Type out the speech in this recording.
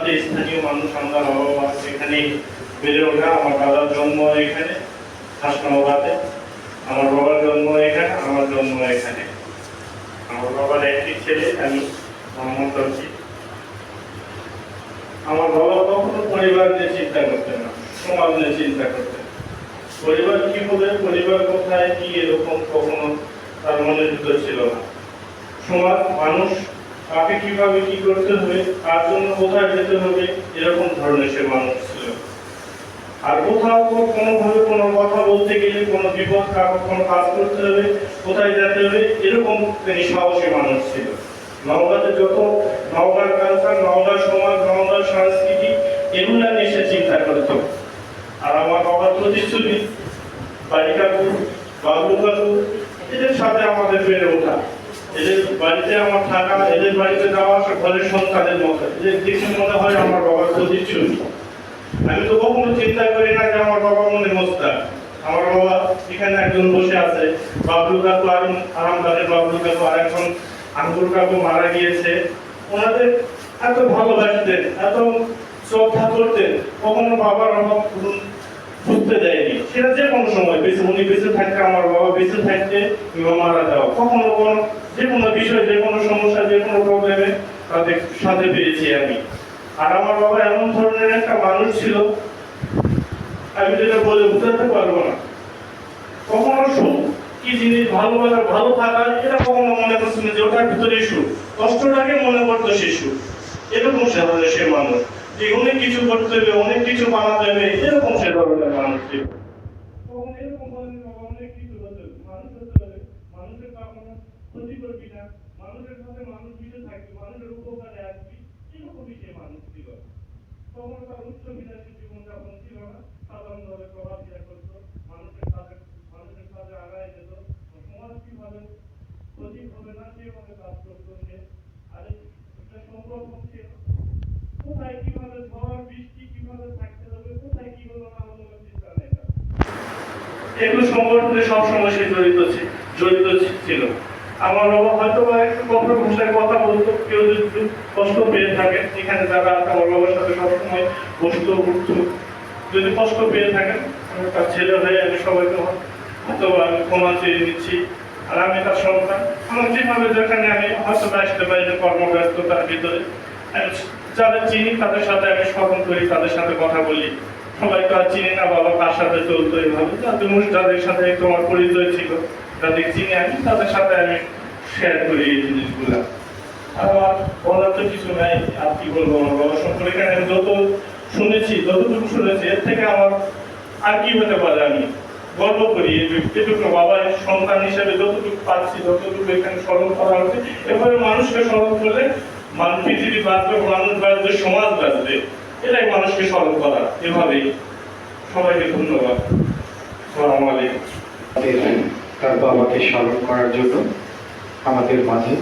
নওগাঁতে স্থানীয় মানুষ, আমরা বাবা মা এখানে বেড়ে ওঠা। আমার দাদার জন্ম এখানে হাসনওগাঁতে, আমার বাবার জন্ম এখানে, আমার জন্ম এখানে। আমার বাবার একটি ছেলে, আমি মোহাম্মদ রশিদ। আমার বাবা কখনো পরিবার নিয়ে চিন্তা করতেন না, সমাজ নিয়ে চিন্তা করতেন। পরিবার কি হবে, পরিবার কোথায় কি, এরকম কখনো তার মনের ভিতর ছিল না। সমাজ, মানুষ, কাকে কিভাবে কি করতে হবে, কার জন্য কোথায় যেতে হবে, এরকম ধরনের সে মানুষ ছিল। আর কোথাও কোনোভাবে কোনো কথা বলতে গেলে, কোনো বিপদ, কারো কোনো কাজ করতে হবে, কোথায় যেতে হবে, এরকম তিনি সাহসী মানুষ ছিল। নওগাঁতে যত নওগাঁর কালচার, নওগাঁর সমাজ, নওগাঁর সংস্কৃতি, এগুলা নিয়ে সে চিন্তা করত। আর আমার বাবার প্রতিশ্রুতি, বাড়ি কাকু, বাবু কাকু, এদের সাথে আমাদের বেড়ে ওঠা, এদের বাড়িতে আমার থাকা, এদের বাড়িতে যাওয়া, ঘরের সন্তানের মতো, এদের দেখে মনে হয় আমার বাবার প্রতিশ্রুতি। আমি তো কখনো চিন্তা করি না যে আমার বাবা মনে মোস্তাক। আমার বাবা এখানে একজন বসে আছে, বাবলু কাকু, আরামবাগের বাবলু কাকু, আর এখন আঙ্গুর কাকু মারা গিয়েছে। ওনাদের এত ভালোবাসতেন, এত শ্রদ্ধা করতেন, কখনো বাবার অভাব বুঝতে দেয়নি। সেটা যে কোনো সময় বেঁচে, উনি বেঁচে থাকতে, আমার বাবা বেঁচে থাকতে মারা যাওয়া, কখনো কোনো যে কোনো বিষয়, যে কোনো সমস্যা, যে কোনো প্রবলেমে তাদের সাথে পেয়েছি আমি। আর আমার বাবা এমন ধরনের একটা মানুষ ছিল, আমি যেটা বলে বুঝাতে পারবো না। কখনো সুখ কি জিনিস, ভালোবাসা, ভালো থাকা, এটা কখনো মনে করছিল যে ওটার ভিতরে সুখ, কষ্টটাকে মনে করতো সে সুখ। এরকম সে ধরনের সে মানুষ, যে অনেক কিছু করতে হবে, অনেক কিছু বানাতে হবে, এরকম সে ধরনের মানুষ ছিল। তখন এরকম বলেন, বাবা অনেক কিছু হতে হবে, মানুষ হতে হবে, মানুষের কখনো ক্ষতি করবি না, মানুষের সাথে মানুষ মিশে থাকবি, মানুষের উপকারে আসবি, এরকমই সে মানুষ ছিল। তখন তার উচ্চ বিলাসী জীবনযাপন ছিল না, সাধারণভাবে চলাফেরা করতো, মানুষের সাথে আগায় যেত, সমাজ কিভাবে ক্ষতি হবে না সেভাবে কাজ করতো সে। আর একটা সম্পর্ক হচ্ছে কোথায় কিভাবে ঝড় বৃষ্টি কিভাবে থাকতে হবে, কোথায় কি হলো না হলো চিন্তা নেই। এগুলো সংগঠনে সবসময় সে জড়িত ছিল। আমার বাবা হয়তো বা একটু কঠোর ভাষায় কথা বলতো, কেউ যদি কষ্ট পেয়ে থাকে, এখানে যারা আছে আমার বাবার সাথে সবসময় বসতো উঠতো, যদি কষ্ট পেয়ে থাকেন, তার ছেলে হয়ে আমি সবাইকে হয়তো আমি ক্ষমা চেয়ে নিচ্ছি। আর আমি তার সন্তান, আমার যেভাবে যেখানে আমি হয়তো আসতে পারি যে কর্মব্যস্ততার ভিতরে, যাদের চিনি তাদের সাথে আমি স্মরণ করি, তাদের সাথে কথা বলি। সবাই তো আর চিনি না বাবা কার সাথে চলতো, এইভাবে যাদের সাথে তোমার পরিচয় ছিল, যাদের চিনি আমি, তাদের সাথে আমি শেয়ার করি এই জিনিসগুলা। আমার বলার তো কিছু নাই, আর কি বলবো আমার বাবা সম্পর্কে। এখানে আমি যত শুনেছি, যতটুকু শুনেছি, এর থেকে আমার আর কি হতে পারে। আমি গর্ব করি এটুকু বাবার সন্তান হিসেবে যতটুকু পাচ্ছি, যতটুকু এখানে স্মরণ করা হচ্ছে। এভাবে মানুষকে স্মরণ করলে পৃথিবী বাঁচবে, মানুষ বাঁচবে, সমাজ বাঁচবে, এটাই মানুষকে স্মরণ করা। এভাবেই সবাইকে ধন্যবাদ। আসসালামু আলাইকুম। তার বাবাকে স্মরণ করার জন্য আমাদের মাঝে